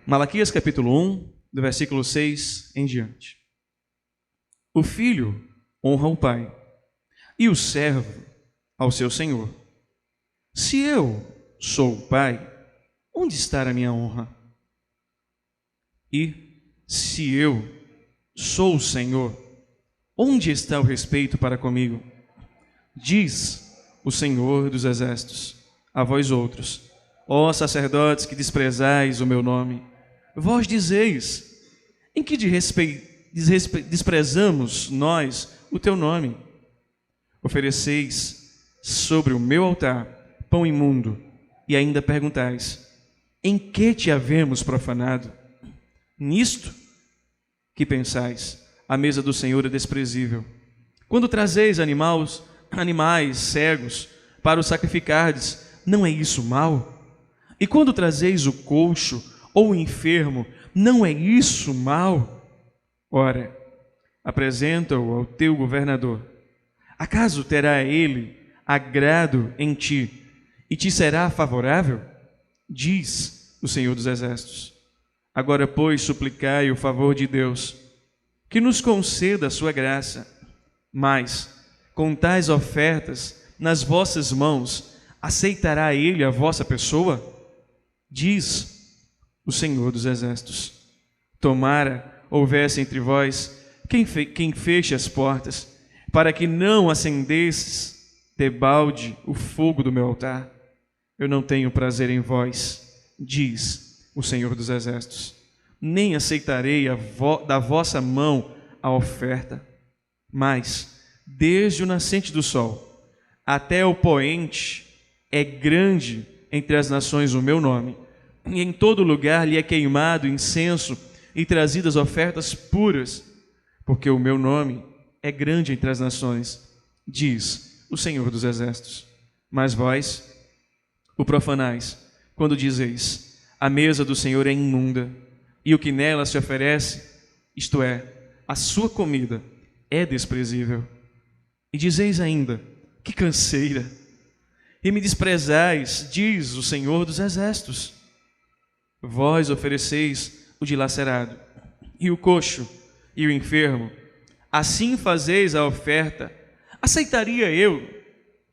Malaquias capítulo 1, do versículo 6 em diante. O filho honra o pai, e o servo ao seu senhor. Se eu sou o pai, onde está a minha honra? E se eu sou o Senhor, onde está o respeito para comigo? Diz o Senhor dos exércitos a vós outros, ó sacerdotes que desprezais o meu nome. Vós dizeis: em que desprezamos nós o teu nome? Ofereceis sobre o meu altar pão imundo, e ainda perguntais: em que te havemos profanado? Nisto que pensais, a mesa do Senhor é desprezível. Quando trazeis animais cegos para os sacrificardes, não é isso mal? E quando trazeis o coxo ou o enfermo, não é isso mal? Ora, apresenta-o ao teu governador. Acaso terá ele agrado em ti e te será favorável? Diz o Senhor dos exércitos. Agora, pois, suplicai o favor de Deus, que nos conceda a sua graça. Mas, com tais ofertas nas vossas mãos, aceitará ele a vossa pessoa? Diz o Senhor dos exércitos. Tomara houvesse entre vós quem feche as portas, para que não acendesses debalde o fogo do meu altar. Eu não tenho prazer em vós, diz o Senhor dos exércitos, nem aceitarei da vossa mão a oferta. Mas, desde o nascente do sol até o poente, é grande entre as nações o meu nome, e em todo lugar lhe é queimado incenso e trazidas ofertas puras, porque o meu nome é grande entre as nações, diz o Senhor dos exércitos. Mas vós o profanais, quando dizeis: a mesa do Senhor é imunda, e o que nela se oferece, isto é, a sua comida, é desprezível. E dizeis ainda: que canseira! E me desprezais, diz o Senhor dos exércitos. Vós ofereceis o dilacerado, e o coxo, e o enfermo. Assim fazeis a oferta. Aceitaria eu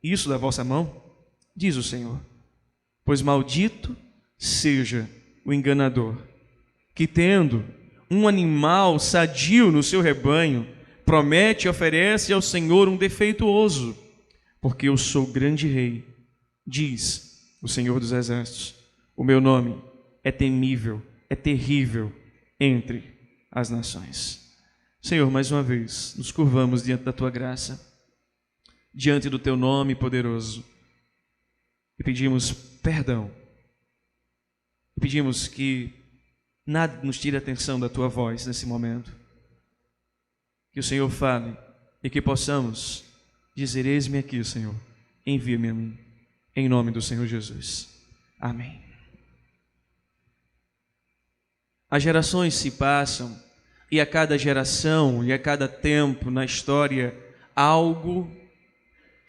isso da vossa mão? Diz o Senhor. Pois maldito seja o enganador, que tendo um animal sadio no seu rebanho, promete e oferece ao Senhor um defeituoso, porque eu sou grande rei, diz o Senhor dos exércitos. O meu nome é temível, é terrível entre as nações. Senhor, mais uma vez, nos curvamos diante da tua graça, diante do teu nome poderoso, e pedimos perdão. E pedimos que nada nos tire a atenção da tua voz nesse momento. Que o Senhor fale e que possamos dizer: eis-me aqui, Senhor, envia-me a mim, em nome do Senhor Jesus. Amém. As gerações se passam e a cada geração e a cada tempo na história algo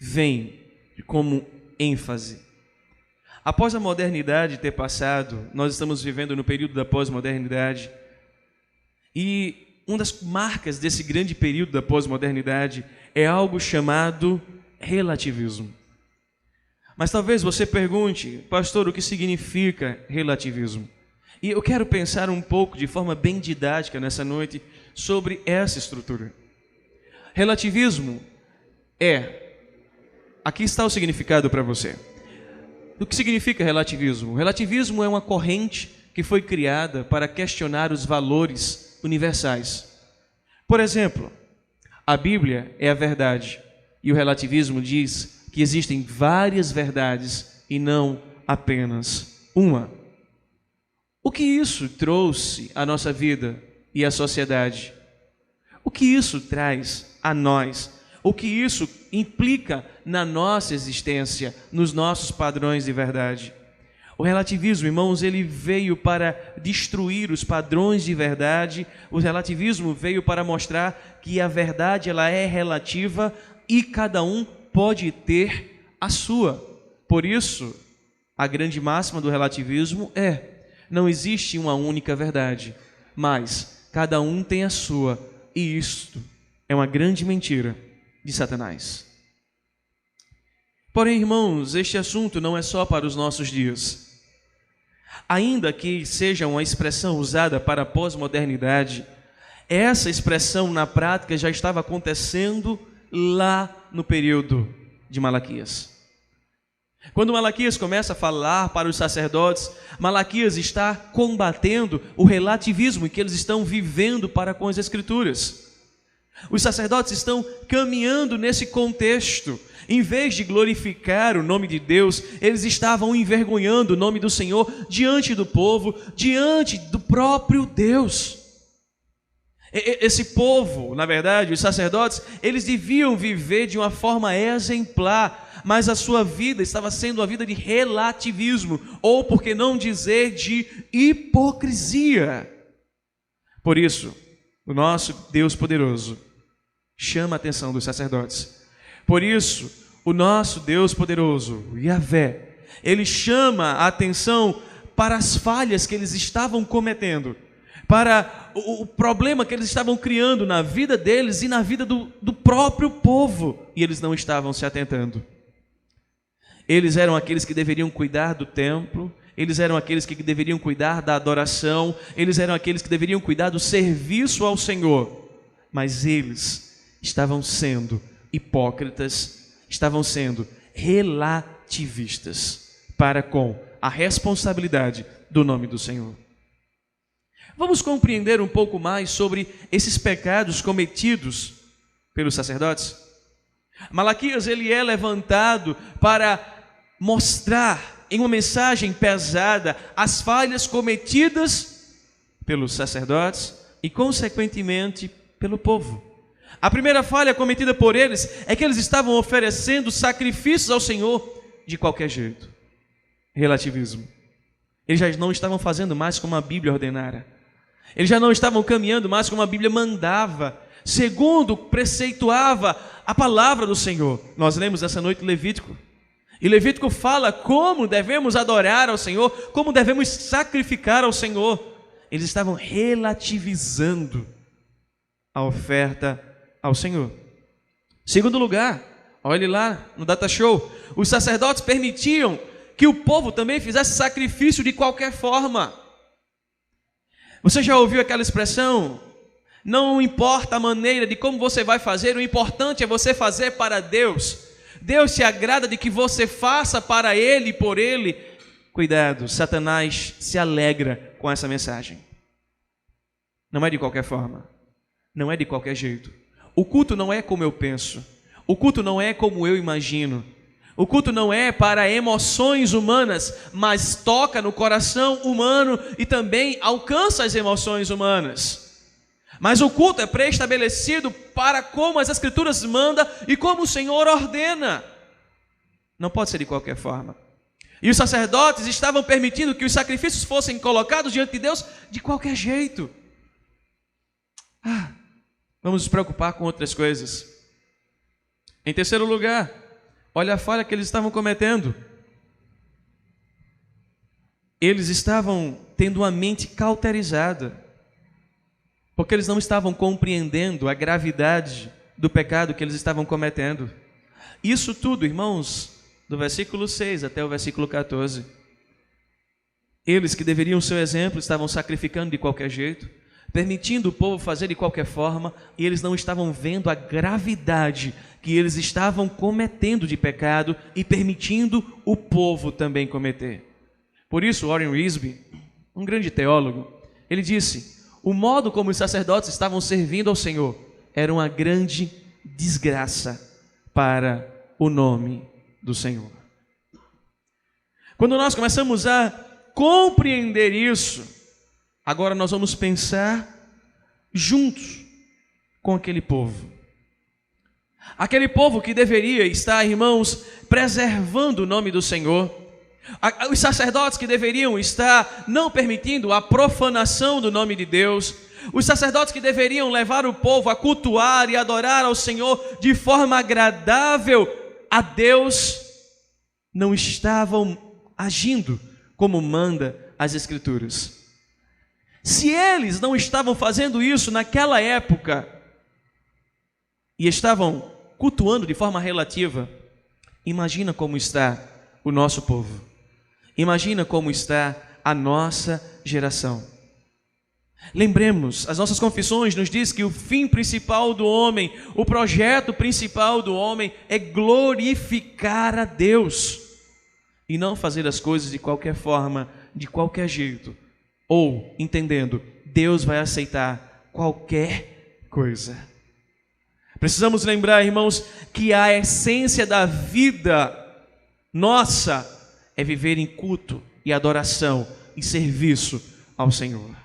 vem como ênfase. Após a modernidade ter passado, nós estamos vivendo no período da pós-modernidade. E uma das marcas desse grande período da pós-modernidade é algo chamado relativismo. Mas talvez você pergunte: pastor, o que significa relativismo? E eu quero pensar um pouco, de forma bem didática nessa noite, sobre essa estrutura. Relativismo aqui está o significado para você. O que significa relativismo? Relativismo é uma corrente que foi criada para questionar os valores universais. Por exemplo, a Bíblia é a verdade, e o relativismo diz que existem várias verdades e não apenas uma. O que isso trouxe à nossa vida e à sociedade? O que isso traz a nós? O que isso implica na nossa existência, nos nossos padrões de verdade? O relativismo, irmãos, ele veio para destruir os padrões de verdade. O relativismo veio para mostrar que a verdade ela é relativa e cada um pode ter a sua. Por isso, a grande máxima do relativismo é: não existe uma única verdade, mas cada um tem a sua, e isto é uma grande mentira de Satanás. Porém, irmãos, este assunto não é só para os nossos dias. Ainda que seja uma expressão usada para a pós-modernidade, essa expressão na prática já estava acontecendo lá no período de Malaquias. Quando Malaquias começa a falar para os sacerdotes, Malaquias está combatendo o relativismo que eles estão vivendo para com as Escrituras. Os sacerdotes estão caminhando nesse contexto. Em vez de glorificar o nome de Deus, eles estavam envergonhando o nome do Senhor diante do povo, diante do próprio Deus. Esse povo, na verdade, os sacerdotes, eles deviam viver de uma forma exemplar, mas a sua vida estava sendo uma vida de relativismo, ou por que não dizer de hipocrisia. Por isso, o nosso Deus poderoso chama a atenção dos sacerdotes. Por isso, o nosso Deus poderoso, Yahvé, ele chama a atenção para as falhas que eles estavam cometendo, para o problema que eles estavam criando na vida deles e na vida do próprio povo, e eles não estavam se atentando. Eles eram aqueles que deveriam cuidar do templo, eles eram aqueles que deveriam cuidar da adoração, eles eram aqueles que deveriam cuidar do serviço ao Senhor, mas eles estavam sendo hipócritas, estavam sendo relativistas para com a responsabilidade do nome do Senhor. Vamos compreender um pouco mais sobre esses pecados cometidos pelos sacerdotes? Malaquias, ele é levantado para mostrar em uma mensagem pesada as falhas cometidas pelos sacerdotes e, consequentemente, pelo povo. A primeira falha cometida por eles é que eles estavam oferecendo sacrifícios ao Senhor de qualquer jeito. Relativismo. Eles já não estavam fazendo mais como a Bíblia ordenara. Eles já não estavam caminhando mais como a Bíblia mandava, segundo preceituava a palavra do Senhor. Nós lemos essa noite Levítico. E Levítico fala como devemos adorar ao Senhor, como devemos sacrificar ao Senhor. Eles estavam relativizando a oferta ao Senhor. Segundo lugar, olhe lá no Data Show, os sacerdotes permitiam que o povo também fizesse sacrifício de qualquer forma. Você já ouviu aquela expressão? Não importa a maneira de como você vai fazer, o importante é você fazer para Deus. Deus se agrada de que você faça para Ele e por Ele. Cuidado, Satanás se alegra com essa mensagem. Não é de qualquer forma, não é de qualquer jeito. O culto não é como eu penso, o culto não é como eu imagino. O culto não é para emoções humanas, mas toca no coração humano e também alcança as emoções humanas. Mas o culto é pré-estabelecido para como as Escrituras mandam e como o Senhor ordena. Não pode ser de qualquer forma. E os sacerdotes estavam permitindo que os sacrifícios fossem colocados diante de Deus de qualquer jeito. Vamos nos preocupar com outras coisas. Em terceiro lugar, olha a falha que eles estavam cometendo. Eles estavam tendo uma mente cauterizada, porque eles não estavam compreendendo a gravidade do pecado que eles estavam cometendo. Isso tudo, irmãos, do versículo 6 até o versículo 14. Eles que deveriam ser o exemplo estavam sacrificando de qualquer jeito, permitindo o povo fazer de qualquer forma, e eles não estavam vendo a gravidade que eles estavam cometendo de pecado e permitindo o povo também cometer. Por isso, Warren Wiersbe, um grande teólogo, ele disse: o modo como os sacerdotes estavam servindo ao Senhor era uma grande desgraça para o nome do Senhor. Quando nós começamos a compreender isso, agora nós vamos pensar juntos com aquele povo. Aquele povo que deveria estar, irmãos, preservando o nome do Senhor. Os sacerdotes que deveriam estar não permitindo a profanação do nome de Deus. Os sacerdotes que deveriam levar o povo a cultuar e adorar ao Senhor de forma agradável a Deus, não estavam agindo como manda as Escrituras. Se eles não estavam fazendo isso naquela época e estavam cultuando de forma relativa, imagina como está o nosso povo. Imagina como está a nossa geração. Lembremos, as nossas confissões nos diz que o fim principal do homem, o projeto principal do homem é glorificar a Deus e não fazer as coisas de qualquer forma, de qualquer jeito, ou entendendo, Deus vai aceitar qualquer coisa. Precisamos lembrar, irmãos, que a essência da vida nossa é viver em culto e adoração e serviço ao Senhor.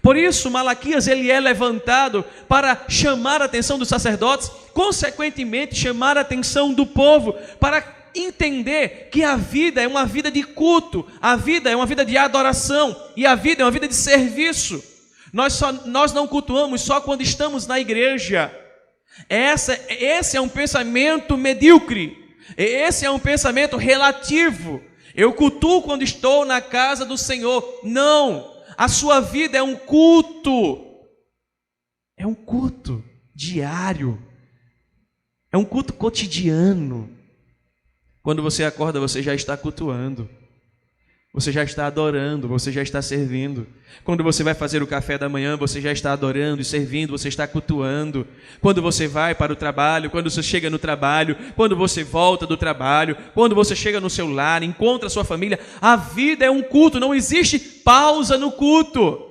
Por isso, Malaquias ele é levantado para chamar a atenção dos sacerdotes, consequentemente chamar a atenção do povo, para entender que a vida é uma vida de culto, a vida é uma vida de adoração e a vida é uma vida de serviço. Nós não cultuamos só quando estamos na igreja. Esse é um pensamento medíocre, esse é um pensamento relativo. Eu cultuo quando estou na casa do Senhor. Não! A sua vida é um culto diário, é um culto cotidiano. Quando você acorda, você já está cultuando, você já está adorando, você já está servindo. Quando você vai fazer o café da manhã, você já está adorando e servindo, você está cultuando. Quando você vai para o trabalho, quando você chega no trabalho, quando você volta do trabalho, quando você chega no seu lar, encontra a sua família, a vida é um culto, não existe pausa no culto.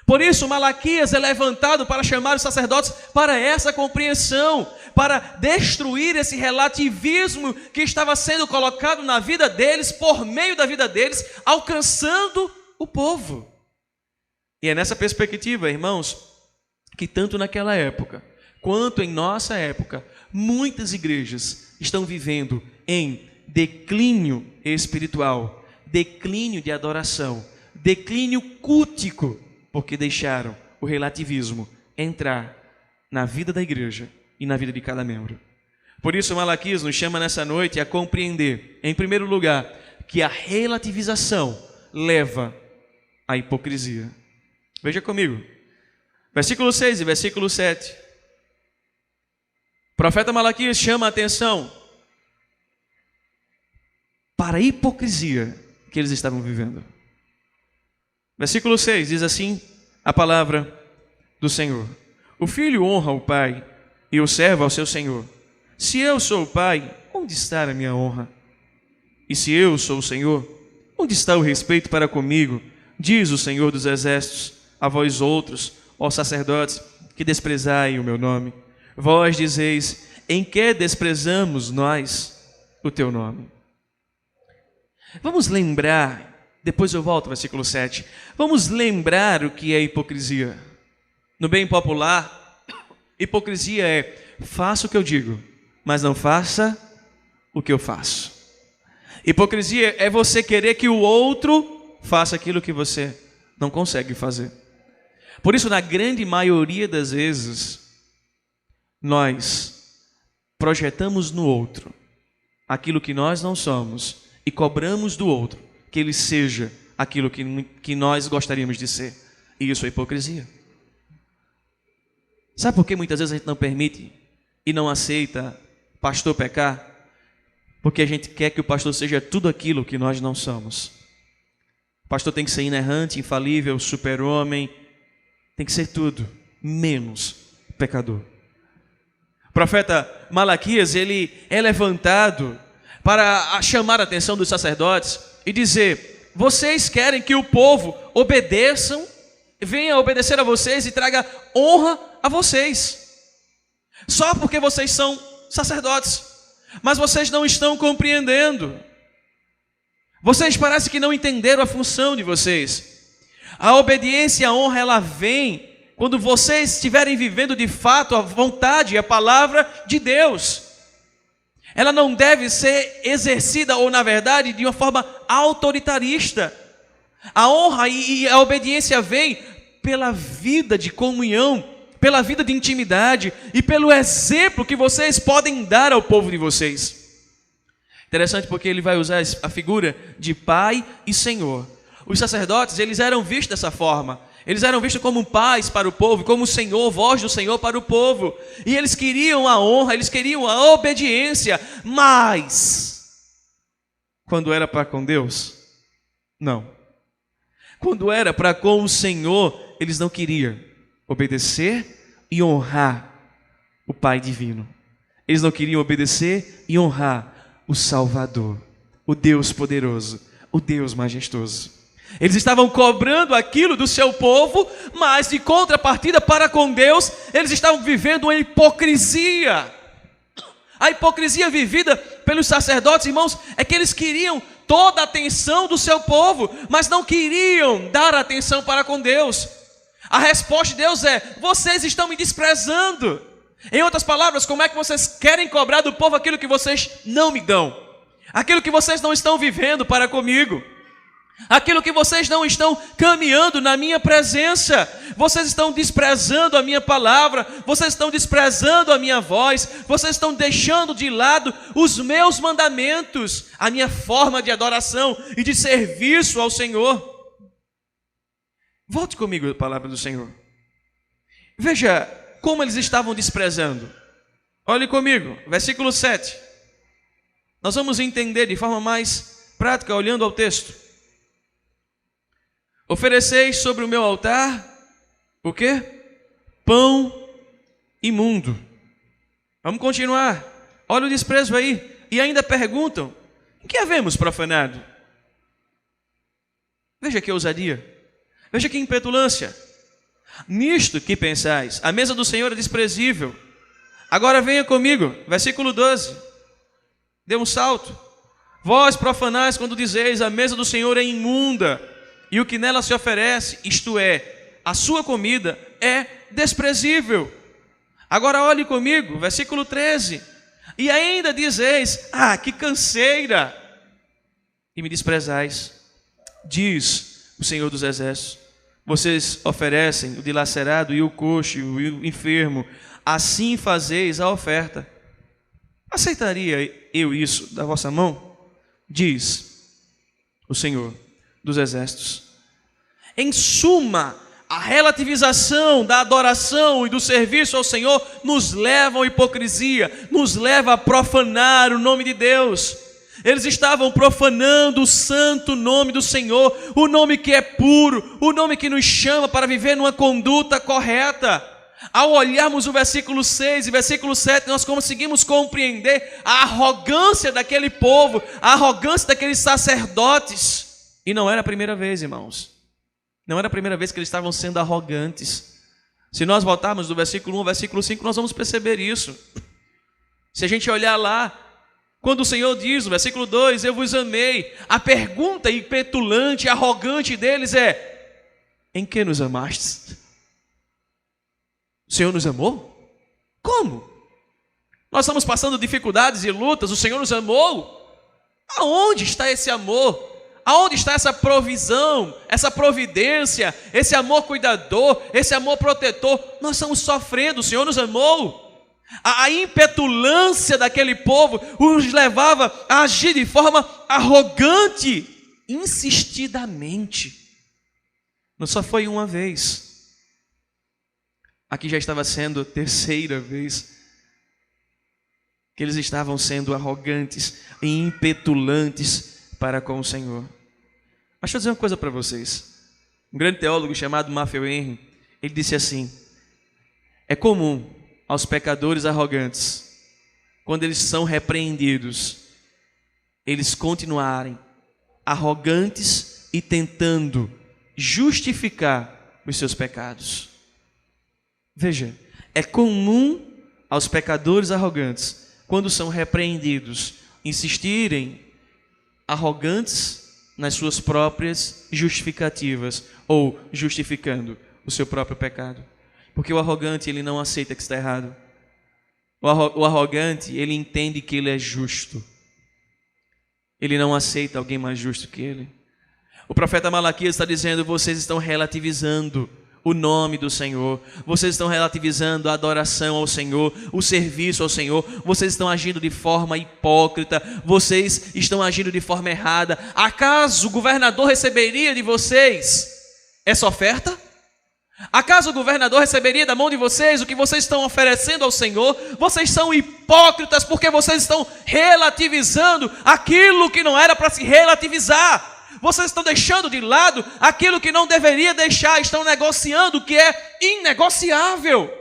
Por isso, Malaquias é levantado para chamar os sacerdotes para essa compreensão, para destruir esse relativismo que estava sendo colocado na vida deles, por meio da vida deles, alcançando o povo. E é nessa perspectiva, irmãos, que tanto naquela época, quanto em nossa época, muitas igrejas estão vivendo em declínio espiritual, declínio de adoração, declínio cultico, porque deixaram o relativismo entrar na vida da igreja e na vida de cada membro. Por isso, Malaquias nos chama nessa noite a compreender, em primeiro lugar, que a relativização leva à hipocrisia. Veja comigo, versículo 6 e versículo 7. O profeta Malaquias chama a atenção para a hipocrisia que eles estavam vivendo. Versículo 6 diz assim a palavra do Senhor: o filho honra o pai e o servo ao seu senhor. Se eu sou o pai, onde está a minha honra? E se eu sou o Senhor, onde está o respeito para comigo? Diz o Senhor dos exércitos a vós outros, ó sacerdotes, que desprezai o meu nome. Vós dizeis: em que desprezamos nós o teu nome? Vamos lembrar, depois eu volto ao versículo 7. Vamos lembrar o que é hipocrisia. No bem popular, hipocrisia é: faça o que eu digo, mas não faça o que eu faço. Hipocrisia é você querer que o outro faça aquilo que você não consegue fazer. Por isso, na grande maioria das vezes, nós projetamos no outro aquilo que nós não somos e cobramos do outro que ele seja aquilo que nós gostaríamos de ser. E isso é hipocrisia. Sabe por que muitas vezes a gente não permite e não aceita pastor pecar? Porque a gente quer que o pastor seja tudo aquilo que nós não somos. O pastor tem que ser inerrante, infalível, super-homem, tem que ser tudo, menos pecador. O profeta Malaquias, ele é levantado para chamar a atenção dos sacerdotes e dizer: vocês querem que o povo venha obedecer a vocês e traga honra a vocês, só porque vocês são sacerdotes, mas vocês não estão compreendendo. Vocês parecem que não entenderam a função de vocês. A obediência e a honra, ela vem quando vocês estiverem vivendo de fato a vontade e a palavra de Deus. Ela não deve ser exercida, ou na verdade, de uma forma autoritarista. A honra e a obediência vem pela vida de comunhão, pela vida de intimidade e pelo exemplo que vocês podem dar ao povo de vocês. Interessante porque ele vai usar a figura de pai e senhor. Os sacerdotes, eles eram vistos dessa forma. Eles eram vistos como pais para o povo, como o Senhor, voz do Senhor para o povo. E eles queriam a honra, eles queriam a obediência, mas quando era para com Deus, não. Quando era para com o Senhor, eles não queriam obedecer e honrar o Pai divino. Eles não queriam obedecer e honrar o Salvador, o Deus poderoso, o Deus majestoso. Eles estavam cobrando aquilo do seu povo, mas de contrapartida para com Deus, eles estavam vivendo uma hipocrisia. A hipocrisia vivida pelos sacerdotes, irmãos, é que eles queriam toda a atenção do seu povo, mas não queriam dar atenção para com Deus. A resposta de Deus é: vocês estão me desprezando. Em outras palavras, como é que vocês querem cobrar do povo aquilo que vocês não me dão? Aquilo que vocês não estão vivendo para comigo? Aquilo que vocês não estão caminhando na minha presença? Vocês estão desprezando a minha palavra, vocês estão desprezando a minha voz, vocês estão deixando de lado os meus mandamentos, a minha forma de adoração e de serviço ao Senhor. Volte comigo a palavra do Senhor. Veja como eles estavam desprezando. Olhe comigo, versículo 7. Nós vamos entender de forma mais prática, olhando ao texto. Ofereceis sobre o meu altar, o quê? Pão imundo. Vamos continuar. Olha o desprezo aí. E ainda perguntam: em que havemos profanado? Veja que ousadia. Veja que impetulância. Nisto que pensais, a mesa do Senhor é desprezível. Agora venha comigo, versículo 12. Dê um salto. Vós profanais quando dizeis: a mesa do Senhor é imunda, e o que nela se oferece, isto é, a sua comida, é desprezível. Agora olhe comigo, versículo 13. E ainda dizeis: que canseira, e me desprezais. Diz o Senhor dos Exércitos: vocês oferecem o dilacerado e o coxo e o enfermo, assim fazeis a oferta. Aceitaria eu isso da vossa mão? Diz o Senhor dos Exércitos. Em suma, a relativização da adoração e do serviço ao Senhor nos leva à hipocrisia, nos leva a profanar o nome de Deus. Eles estavam profanando o santo nome do Senhor, o nome que é puro, o nome que nos chama para viver numa conduta correta. Ao olharmos o versículo 6 e versículo 7, nós conseguimos compreender a arrogância daquele povo, a arrogância daqueles sacerdotes. E não era a primeira vez, irmãos. Não era a primeira vez que eles estavam sendo arrogantes. Se nós voltarmos do versículo 1 ao versículo 5, nós vamos perceber isso. Se a gente olhar lá, quando o Senhor diz, no versículo 2, eu vos amei, a pergunta impetulante, arrogante deles é: em que nos amastes? O Senhor nos amou? Como? Nós estamos passando dificuldades e lutas, o Senhor nos amou? Aonde está esse amor? Aonde está essa provisão, essa providência, esse amor cuidador, esse amor protetor? Nós estamos sofrendo, o Senhor nos amou. A impetulância daquele povo os levava a agir de forma arrogante, insistidamente. Não só foi uma vez. Aqui já estava sendo a terceira vez que eles estavam sendo arrogantes e impetulantes para com o Senhor. Mas deixa eu dizer uma coisa para vocês. Um grande teólogo chamado Matthew Henry, ele disse assim: é comum aos pecadores arrogantes, quando eles são repreendidos, eles continuarem arrogantes e tentando justificar os seus pecados. Veja, é comum aos pecadores arrogantes, quando são repreendidos, insistirem arrogantes nas suas próprias justificativas ou justificando o seu próprio pecado. Porque o arrogante, ele não aceita que está errado. O arrogante, ele entende que ele é justo. Ele não aceita alguém mais justo que ele. O profeta Malaquias está dizendo: vocês estão relativizando o nome do Senhor. Vocês estão relativizando a adoração ao Senhor, o serviço ao Senhor. Vocês estão agindo de forma hipócrita. Vocês estão agindo de forma errada. Acaso o governador receberia de vocês essa oferta? Acaso o governador receberia da mão de vocês o que vocês estão oferecendo ao Senhor? Vocês são hipócritas porque vocês estão relativizando aquilo que não era para se relativizar. Vocês estão deixando de lado aquilo que não deveria deixar, estão negociando o que é inegociável.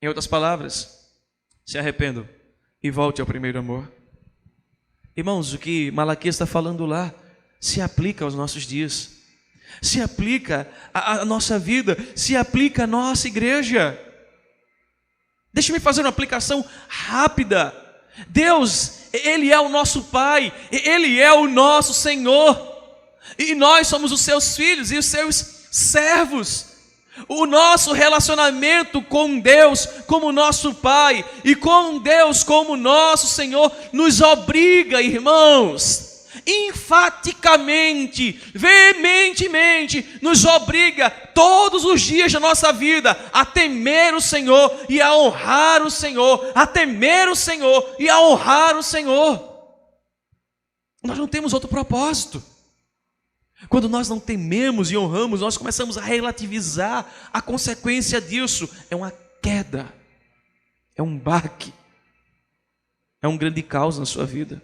Em outras palavras, se arrependam e volte ao primeiro amor. Irmãos, o que Malaquias está falando lá se aplica aos nossos dias, se aplica à nossa vida, se aplica à nossa igreja. Deixa-me fazer uma aplicação rápida. Deus, Ele é o nosso Pai, Ele é o nosso Senhor, e nós somos os seus filhos e os seus servos. O nosso relacionamento com Deus como nosso Pai e com Deus como nosso Senhor nos obriga, irmãos, enfaticamente, veementemente, nos obriga todos os dias da nossa vida a temer o Senhor e a honrar o Senhor, a temer o Senhor e a honrar o Senhor. Nós não temos outro propósito. Quando nós não tememos e honramos, nós começamos a relativizar a consequência disso. É uma queda, é um baque, é um grande caos na sua vida.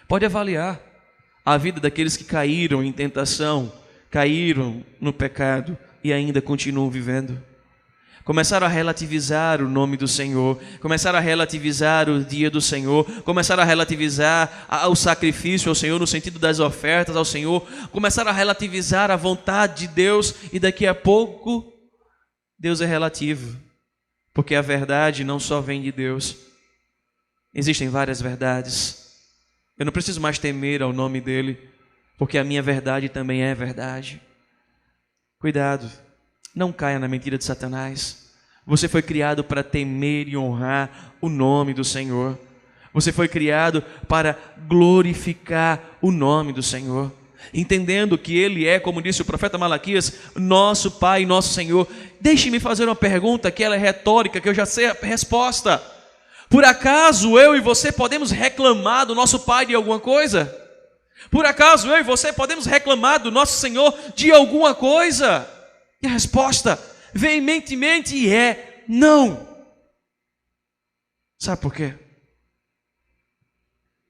Pode avaliar a vida daqueles que caíram em tentação, caíram no pecado e ainda continuam vivendo. Começaram a relativizar o nome do Senhor, começaram a relativizar o dia do Senhor, começaram a relativizar o sacrifício ao Senhor no sentido das ofertas ao Senhor, começaram a relativizar a vontade de Deus e daqui a pouco Deus é relativo, porque a verdade não só vem de Deus, existem várias verdades. Eu não preciso mais temer ao nome dele, porque a minha verdade também é verdade. Cuidado, não caia na mentira de Satanás. Você foi criado para temer e honrar o nome do Senhor. Você foi criado para glorificar o nome do Senhor, entendendo que Ele é, como disse o profeta Malaquias, nosso Pai e nosso Senhor. Deixe-me fazer uma pergunta que ela é retórica, que eu já sei a resposta. Por acaso eu e você podemos reclamar do nosso Pai de alguma coisa? Por acaso eu e você podemos reclamar do nosso Senhor de alguma coisa? E a resposta, veementemente, é não. Sabe por quê?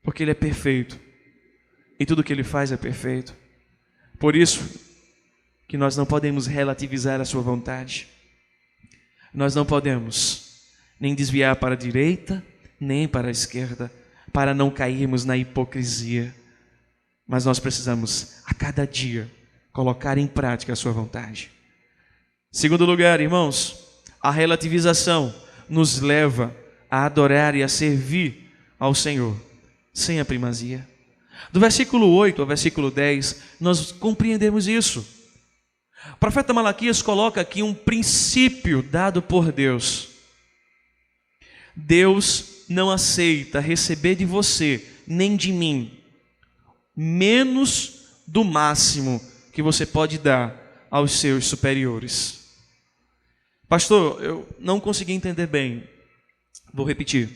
Porque Ele é perfeito e tudo que Ele faz é perfeito. Por isso que nós não podemos relativizar a sua vontade. Nós não podemos nem desviar para a direita, nem para a esquerda, para não cairmos na hipocrisia. Mas nós precisamos, a cada dia, colocar em prática a sua vontade. Segundo lugar, irmãos, a relativização nos leva a adorar e a servir ao Senhor, sem a primazia. Do versículo 8 ao versículo 10, nós compreendemos isso. O profeta Malaquias coloca aqui um princípio dado por Deus. Deus não aceita receber de você, nem de mim, menos do máximo que você pode dar aos seus superiores. Pastor, eu não consegui entender bem. Vou repetir.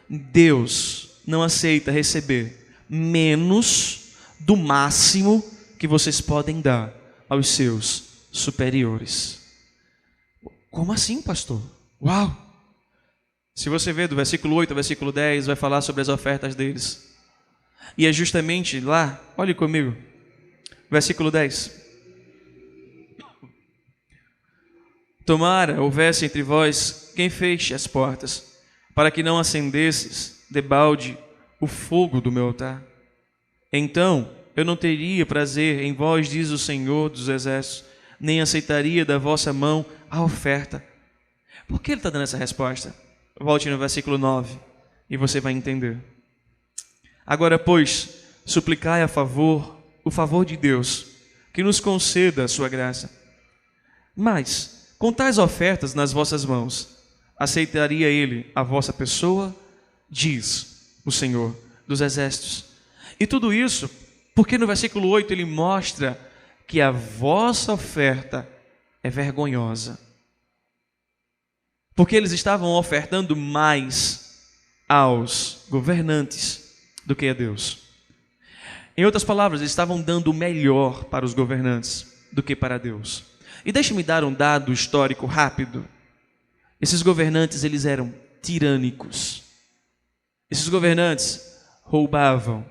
Deus não aceita receber menos do máximo que vocês podem dar aos seus superiores. Como assim, pastor? Uau! Se você ver do versículo 8 ao versículo 10, vai falar sobre as ofertas deles. E é justamente lá, olhe comigo, versículo 10. Tomara houvesse entre vós quem feche as portas, para que não acendesses debalde o fogo do meu altar. Então eu não teria prazer em vós, diz o Senhor dos Exércitos, nem aceitaria da vossa mão a oferta. Por que ele está dando essa resposta? Volte no versículo 9 e você vai entender. Agora, pois, suplicai o favor de Deus, que nos conceda a sua graça. Mas, com tais ofertas nas vossas mãos, aceitaria Ele a vossa pessoa? Diz o Senhor dos Exércitos. E tudo isso porque no versículo 8 ele mostra que a vossa oferta é vergonhosa. Porque eles estavam ofertando mais aos governantes do que a Deus. Em outras palavras, eles estavam dando o melhor para os governantes do que para Deus. E deixe-me dar um dado histórico rápido. Esses governantes, eles eram tirânicos. Esses governantes roubavam.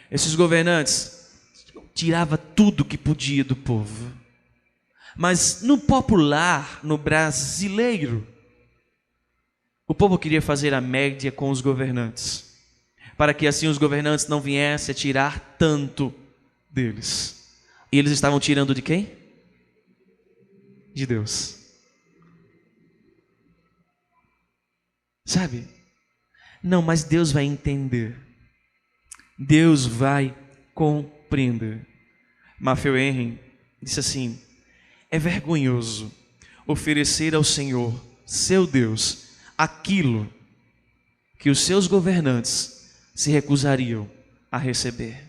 Esses governantes tiravam tudo que podia do povo. Mas no popular, no brasileiro, o povo queria fazer a média com os governantes, para que assim os governantes não viessem a tirar tanto deles. E eles estavam tirando de quem? De Deus. Sabe? Não, mas Deus vai entender. Deus vai compreender. Matthew Henry disse assim: é vergonhoso oferecer ao Senhor, seu Deus, aquilo que os seus governantes se recusariam a receber.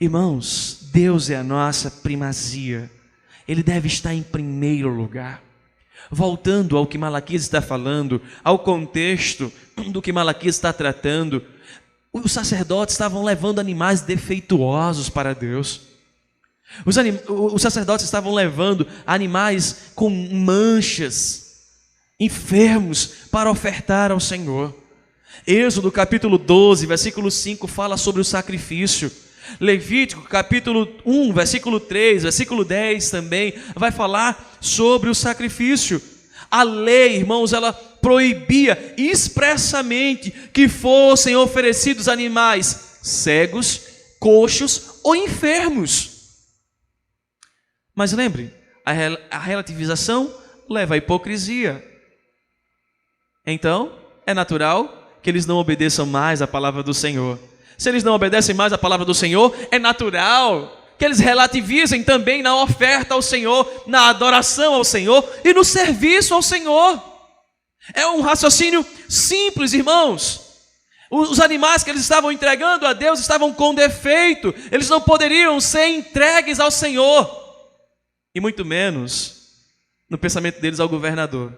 Irmãos, Deus é a nossa primazia. Ele deve estar em primeiro lugar. Voltando ao que Malaquias está falando, ao contexto do que Malaquias está tratando, os sacerdotes estavam levando animais defeituosos para Deus. Os sacerdotes estavam levando animais com manchas, enfermos, para ofertar ao Senhor. Êxodo capítulo 12, versículo 5 fala sobre o sacrifício. Levítico capítulo 1, versículo 3, versículo 10 também vai falar sobre o sacrifício. A lei, irmãos, ela proibia expressamente que fossem oferecidos animais cegos, coxos ou enfermos. Mas lembre, a relativização leva à hipocrisia. Então, é natural que eles não obedeçam mais à palavra do Senhor. Se eles não obedecem mais à palavra do Senhor, é natural que eles relativizem também na oferta ao Senhor, na adoração ao Senhor e no serviço ao Senhor. É um raciocínio simples, irmãos. Os animais que eles estavam entregando a Deus estavam com defeito. Eles não poderiam ser entregues ao Senhor. E muito menos no pensamento deles ao governador.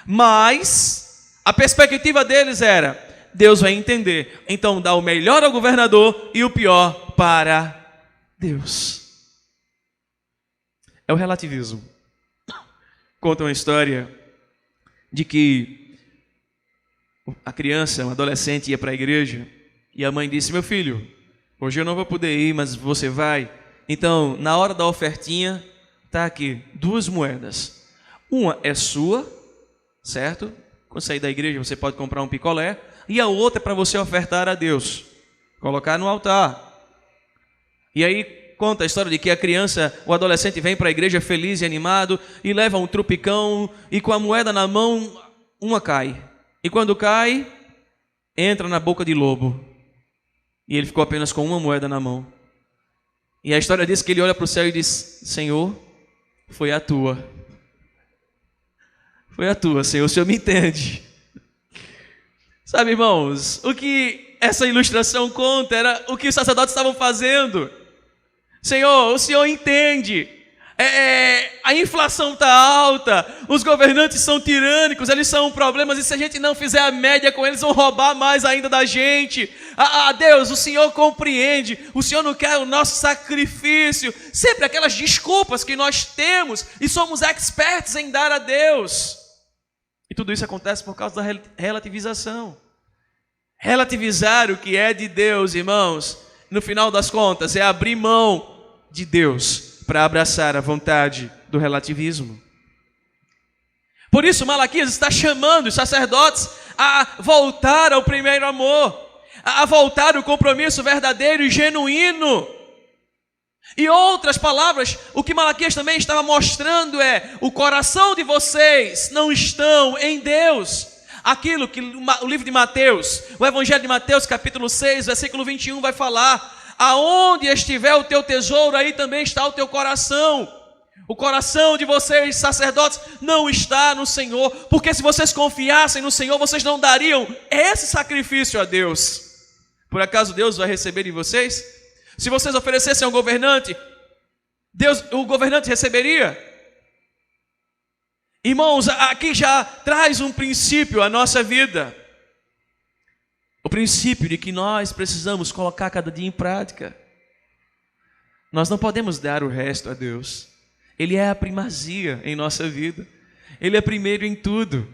Mas a perspectiva deles era: Deus vai entender, então dá o melhor ao governador e o pior para Deus. É o relativismo. Conta uma história de que a criança, um adolescente, ia para a igreja e a mãe disse: meu filho, hoje eu não vou poder ir, mas você vai. Então, na hora da ofertinha, está aqui 2 moedas. Uma é sua, certo? Quando sair da igreja você pode comprar um picolé. E a outra é para você ofertar a Deus, colocar no altar. E aí conta a história de que a criança, o adolescente vem para a igreja feliz e animado e leva um trupicão e com a moeda na mão, uma cai. E quando cai, entra na boca de lobo. E ele ficou apenas com uma moeda na mão. E a história diz que ele olha para o céu e diz: Senhor, foi a tua. Foi a tua, Senhor, o Senhor me entende. Sabe, irmãos, o que essa ilustração conta era o que os sacerdotes estavam fazendo. Senhor, o Senhor entende. A inflação está alta, os governantes são tirânicos, eles são problemas, e se a gente não fizer a média com eles, vão roubar mais ainda da gente. Deus, o Senhor compreende, o Senhor não quer o nosso sacrifício. Sempre aquelas desculpas que nós temos e somos expertos em dar a Deus. E tudo isso acontece por causa da relativização. Relativizar o que é de Deus, irmãos, no final das contas, é abrir mão de Deus para abraçar a vontade do relativismo. Por isso, Malaquias está chamando os sacerdotes a voltar ao primeiro amor, a voltar ao compromisso verdadeiro e genuíno. Em outras palavras, o que Malaquias também estava mostrando é: o coração de vocês não estão em Deus. Aquilo que o livro de Mateus, o Evangelho de Mateus, capítulo 6, versículo 21, vai falar: aonde estiver o teu tesouro, aí também está o teu coração. O coração de vocês, sacerdotes, não está no Senhor, porque se vocês confiassem no Senhor, vocês não dariam esse sacrifício a Deus. Por acaso Deus vai receber de vocês? Se vocês oferecessem ao governante, o governante receberia? Irmãos, aqui já traz um princípio à nossa vida. O princípio de que nós precisamos colocar cada dia em prática. Nós não podemos dar o resto a Deus. Ele é a primazia em nossa vida. Ele é primeiro em tudo.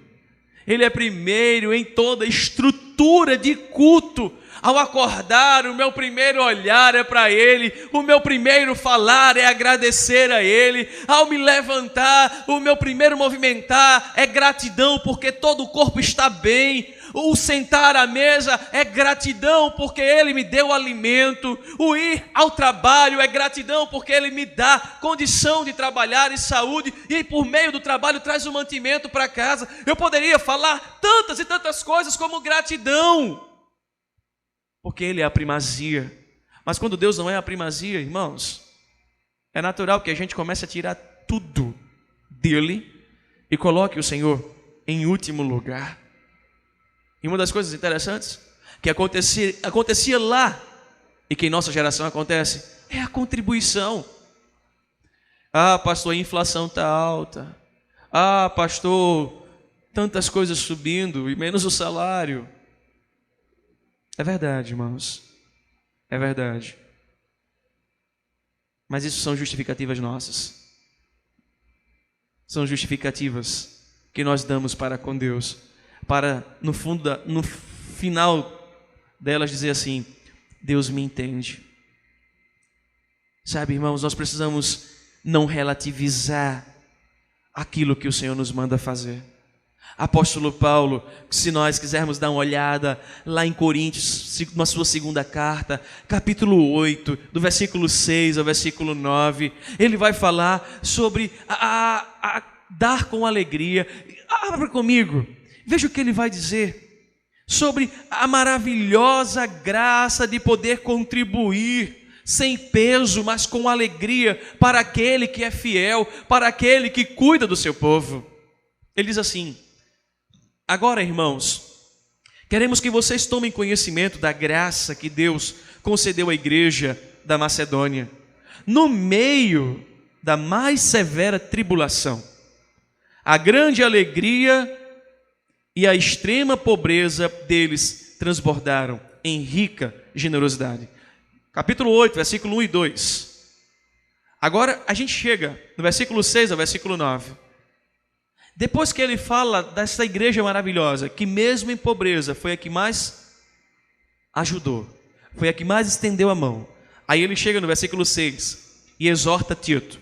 Ele é primeiro em toda estrutura de culto. Ao acordar, o meu primeiro olhar é para Ele. O meu primeiro falar é agradecer a Ele. Ao me levantar, o meu primeiro movimentar é gratidão, porque todo o corpo está bem. O sentar à mesa é gratidão, porque Ele me deu alimento. O ir ao trabalho é gratidão, porque Ele me dá condição de trabalhar e saúde. E por meio do trabalho traz o mantimento para casa. Eu poderia falar tantas e tantas coisas como gratidão, porque Ele é a primazia. Mas quando Deus não é a primazia, irmãos, é natural que a gente comece a tirar tudo dEle e coloque o Senhor em último lugar. E uma das coisas interessantes que acontecia lá e que em nossa geração acontece é a contribuição. Ah, pastor, a inflação está alta. Ah, pastor, tantas coisas subindo e menos o salário. É verdade, irmãos. É verdade. Mas isso são justificativas nossas. São justificativas que nós damos para com Deus, para no final delas dizer assim: Deus me entende. Sabe, irmãos, nós precisamos não relativizar aquilo que o Senhor nos manda fazer. Apóstolo Paulo, se nós quisermos dar uma olhada lá em Coríntios, na sua segunda carta, capítulo 8, do versículo 6 ao versículo 9, ele vai falar sobre a dar com alegria. Abra comigo, veja o que ele vai dizer sobre a maravilhosa graça de poder contribuir sem peso, mas com alegria para aquele que é fiel, para aquele que cuida do seu povo. Ele diz assim: agora, irmãos, queremos que vocês tomem conhecimento da graça que Deus concedeu à igreja da Macedônia, no meio da mais severa tribulação. A grande alegria e a extrema pobreza deles transbordaram em rica generosidade. Capítulo 8, versículo 1 e 2. Agora a gente chega no versículo 6 ao versículo 9. Depois que ele fala dessa igreja maravilhosa, que mesmo em pobreza foi a que mais ajudou, foi a que mais estendeu a mão. Aí ele chega no versículo 6 e exorta Tito.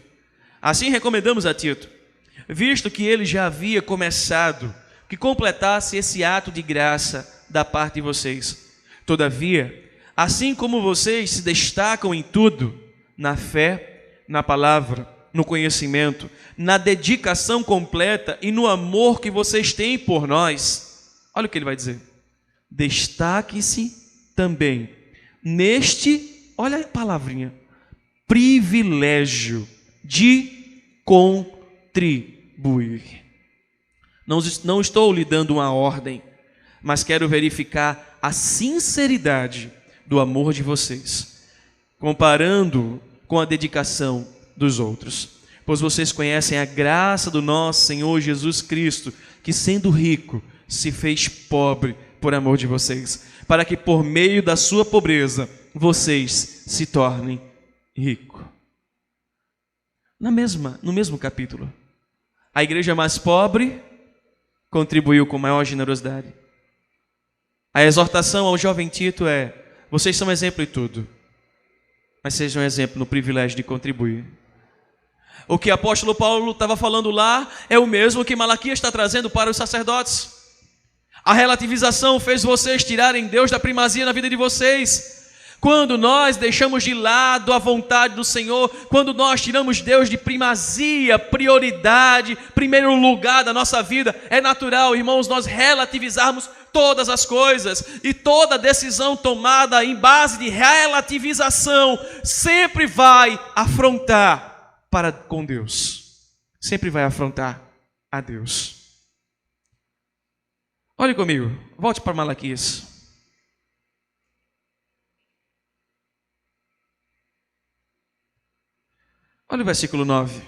Assim recomendamos a Tito, visto que ele já havia começado, que completasse esse ato de graça da parte de vocês. Todavia, assim como vocês se destacam em tudo, na fé, na palavra, no conhecimento, na dedicação completa e no amor que vocês têm por nós, olha o que ele vai dizer: destaque-se também neste, olha a palavrinha, privilégio de contribuir. Não estou lhe dando uma ordem, mas quero verificar a sinceridade do amor de vocês, comparando com a dedicação dos outros. Pois vocês conhecem a graça do nosso Senhor Jesus Cristo, que sendo rico, se fez pobre por amor de vocês, para que por meio da sua pobreza, vocês se tornem ricos. No mesmo capítulo, a igreja mais pobre contribuiu com maior generosidade. A exortação ao jovem Tito é: vocês são exemplo em tudo, mas sejam exemplo no privilégio de contribuir. O que o apóstolo Paulo estava falando lá é o mesmo que Malaquias está trazendo para os sacerdotes. A relativização fez vocês tirarem Deus da primazia na vida de vocês. Quando nós deixamos de lado a vontade do Senhor, quando nós tiramos Deus de primazia, prioridade, primeiro lugar da nossa vida, é natural, irmãos, nós relativizarmos todas as coisas. E toda decisão tomada em base de relativização sempre vai afrontar para com Deus, sempre vai afrontar a Deus. Olhe comigo, volte para Malaquias. Olha o versículo 9.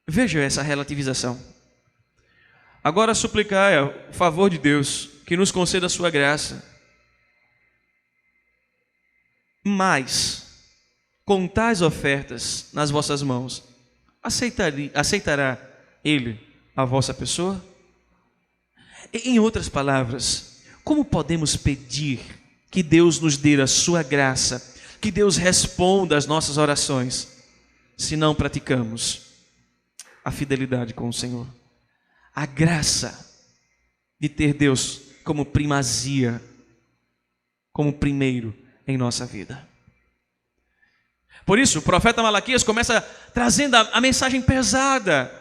Veja essa relativização. Agora suplicai o favor de Deus, que nos conceda a sua graça. Mas, com tais ofertas nas vossas mãos, aceitará Ele a vossa pessoa? Em outras palavras, como podemos pedir que Deus nos dê a sua graça, que Deus responda às nossas orações, se não praticamos a fidelidade com o Senhor? A graça de ter Deus como primazia, como primeiro em nossa vida. Por isso, o profeta Malaquias começa trazendo a mensagem pesada,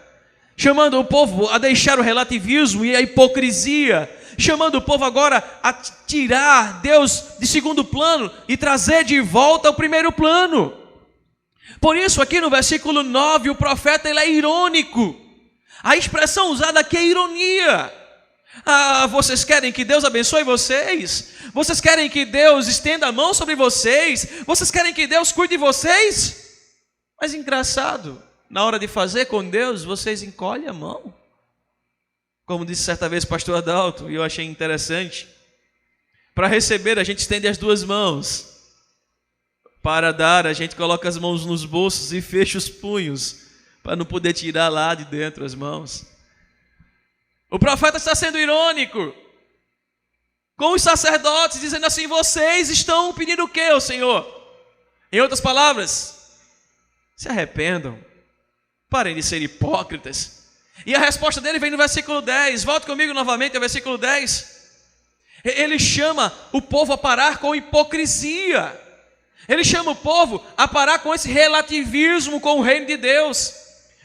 chamando o povo a deixar o relativismo e a hipocrisia, chamando o povo agora a tirar Deus de segundo plano e trazer de volta ao primeiro plano. Por isso, aqui no versículo 9, o profeta ele é irônico. A expressão usada aqui é ironia. Vocês querem que Deus abençoe vocês? Vocês querem que Deus estenda a mão sobre vocês? Vocês querem que Deus cuide de vocês? Mas engraçado, na hora de fazer com Deus, vocês encolhem a mão. Como disse certa vez o pastor Adalto, e eu achei interessante. Para receber, a gente estende as duas mãos. Para dar, a gente coloca as mãos nos bolsos e fecha os punhos, para não poder tirar lá de dentro as mãos. O profeta está sendo irônico com os sacerdotes, dizendo assim: vocês estão pedindo o que ao Senhor? Em outras palavras, se arrependam, parem de ser hipócritas. E a resposta dele vem no versículo 10, volte comigo novamente ao versículo 10. Ele chama o povo a parar com hipocrisia, ele chama o povo a parar com esse relativismo com o reino de Deus,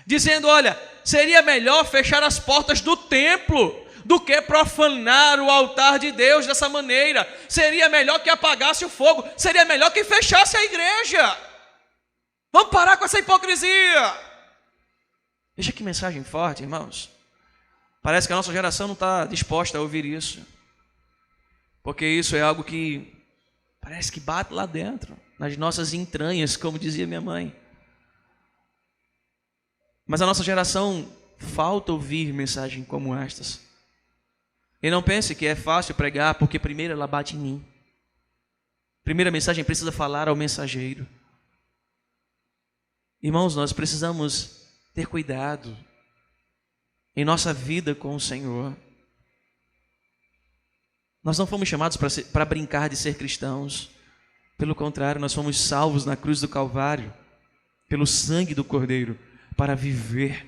dizendo: olha, seria melhor fechar as portas do templo do que profanar o altar de Deus dessa maneira. Seria melhor que apagasse o fogo, seria melhor que fechasse a igreja. Vamos parar com essa hipocrisia. Veja que mensagem forte, irmãos. Parece que a nossa geração não está disposta a ouvir isso, porque isso é algo que parece que bate lá dentro, nas nossas entranhas, como dizia minha mãe. Mas a nossa geração falta ouvir mensagens como estas. E não pense que é fácil pregar, porque primeiro ela bate em mim. Primeira mensagem precisa falar ao mensageiro. Irmãos, nós precisamos ter cuidado em nossa vida com o Senhor. Nós não fomos chamados para brincar de ser cristãos. Pelo contrário, nós fomos salvos na cruz do Calvário, pelo sangue do Cordeiro, para viver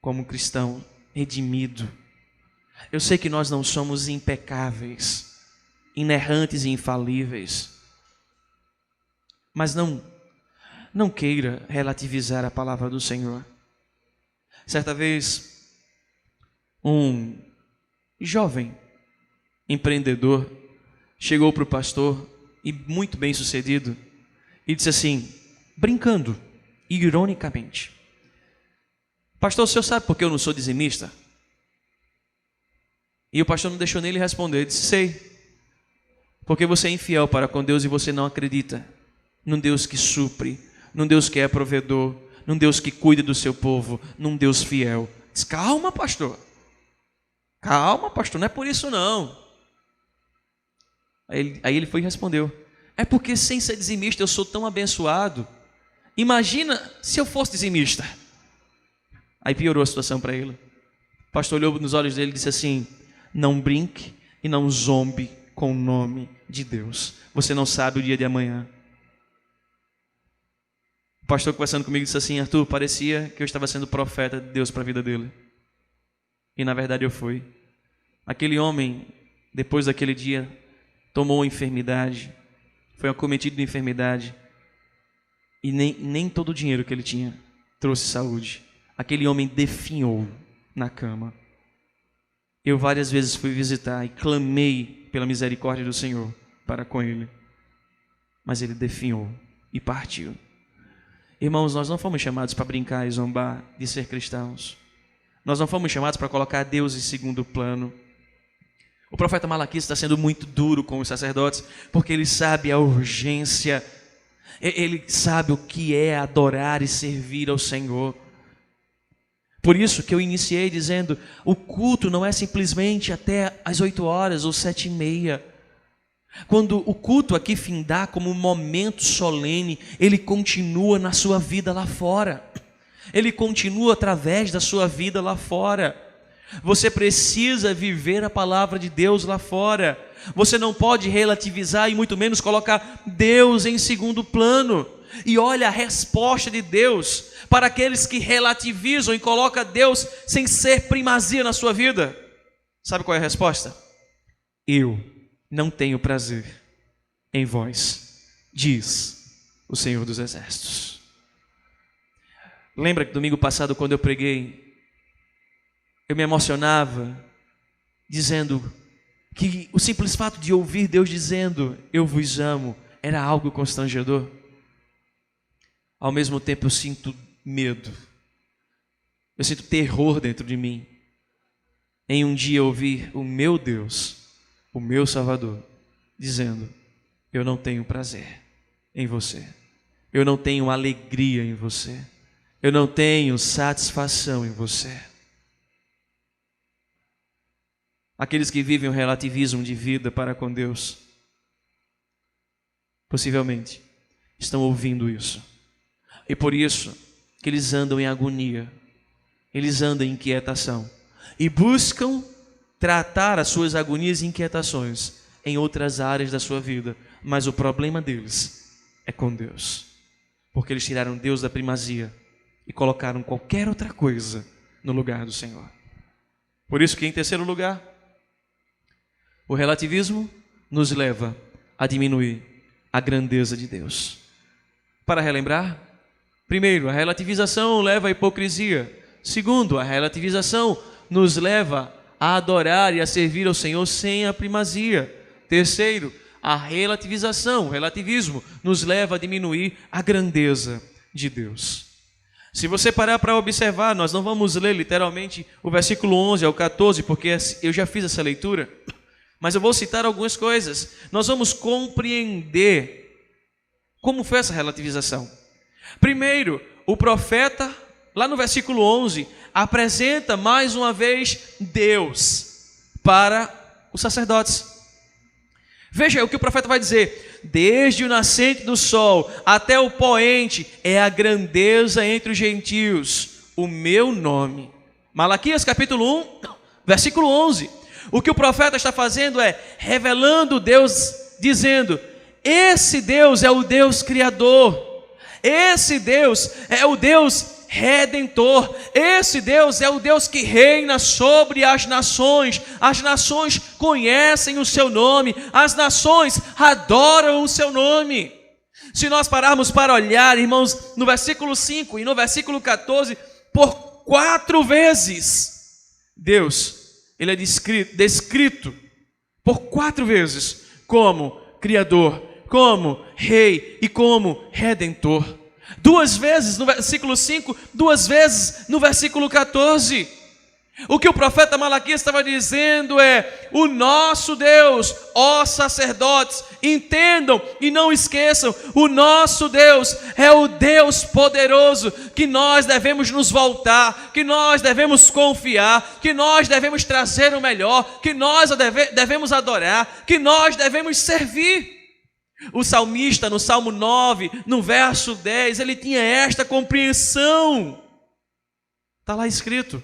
como cristão redimido. Eu sei que nós não somos impecáveis, inerrantes e infalíveis, mas não queira relativizar a palavra do Senhor. Certa vez, um jovem empreendedor chegou para o pastor, e muito bem sucedido, e disse assim, brincando, ironicamente: pastor, o senhor sabe por que eu não sou dizimista? E o pastor não deixou nem ele responder. Ele disse: sei, porque você é infiel para com Deus e você não acredita num Deus que supre, num Deus que é provedor, num Deus que cuida do seu povo, num Deus fiel. Diz: calma, pastor, não é por isso não. Aí ele foi e respondeu: é porque sem ser dizimista eu sou tão abençoado. Imagina se eu fosse dizimista. Aí piorou a situação para ele. O pastor olhou nos olhos dele e disse assim: não brinque e não zombe com o nome de Deus. Você não sabe o dia de amanhã. O pastor, conversando comigo, disse assim: Arthur, parecia que eu estava sendo profeta de Deus para a vida dele. E na verdade eu fui. Aquele homem, depois daquele dia, tomou uma enfermidade, foi acometido de enfermidade, e nem todo o dinheiro que ele tinha trouxe saúde. Aquele homem definhou na cama. Eu várias vezes fui visitar e clamei pela misericórdia do Senhor para com ele, mas ele definhou e partiu. Irmãos, nós não fomos chamados para brincar e zombar de ser cristãos. Nós não fomos chamados para colocar Deus em segundo plano. O profeta Malaquias está sendo muito duro com os sacerdotes, porque ele sabe a urgência Ele sabe o que é adorar e servir ao Senhor. Por isso que eu iniciei dizendo, o culto não é simplesmente até às 8 horas ou 7h30. Quando o culto aqui findar como um momento solene, ele continua na sua vida lá fora. Ele continua através da sua vida lá fora. Você precisa viver a palavra de Deus lá fora. Você não pode relativizar e muito menos colocar Deus em segundo plano. E olha a resposta de Deus para aqueles que relativizam e colocam Deus sem ser primazia na sua vida. Sabe qual é a resposta? Eu não tenho prazer em vós, diz o Senhor dos Exércitos. Lembra que domingo passado, quando eu preguei, eu me emocionava, dizendo que o simples fato de ouvir Deus dizendo, eu vos amo, era algo constrangedor. Ao mesmo tempo eu sinto medo, eu sinto terror dentro de mim, em um dia ouvir o meu Deus, o meu Salvador, dizendo, eu não tenho prazer em você, eu não tenho alegria em você, eu não tenho satisfação em você. Aqueles que vivem o relativismo de vida para com Deus, possivelmente estão ouvindo isso. E por isso que eles andam em agonia, eles andam em inquietação e buscam tratar as suas agonias e inquietações em outras áreas da sua vida. Mas o problema deles é com Deus, porque eles tiraram Deus da primazia e colocaram qualquer outra coisa no lugar do Senhor. Por isso que em terceiro lugar, o relativismo nos leva a diminuir a grandeza de Deus. Para relembrar, primeiro, a relativização leva à hipocrisia. Segundo, a relativização nos leva a adorar e a servir ao Senhor sem a primazia. Terceiro, a relativização, o relativismo, nos leva a diminuir a grandeza de Deus. Se você parar para observar, nós não vamos ler literalmente o versículo 11 ao 14, porque eu já fiz essa leitura, mas eu vou citar algumas coisas. Nós vamos compreender como foi essa relativização. Primeiro, o profeta, lá no versículo 11, apresenta mais uma vez Deus para os sacerdotes. Veja o que o profeta vai dizer: desde o nascente do sol até o poente é a grandeza entre os gentios, o meu nome. Malaquias capítulo 1, versículo 11. O que o profeta está fazendo é revelando Deus, dizendo: esse Deus é o Deus criador, esse Deus é o Deus redentor, esse Deus é o Deus que reina sobre as nações conhecem o seu nome, as nações adoram o seu nome. Se nós pararmos para olhar, irmãos, no versículo 5 e no versículo 14, por 4 vezes, Deus, ele é descrito por 4 vezes como Criador, como Rei e como Redentor. 2 vezes no versículo 5, 2 vezes no versículo 14. O que o profeta Malaquias estava dizendo é: o nosso Deus, ó sacerdotes, entendam e não esqueçam, o nosso Deus é o Deus poderoso, que nós devemos nos voltar, que nós devemos confiar, que nós devemos trazer o melhor, que nós devemos adorar, que nós devemos servir. O salmista, no Salmo 9, no verso 10, ele tinha esta compreensão. Está lá escrito: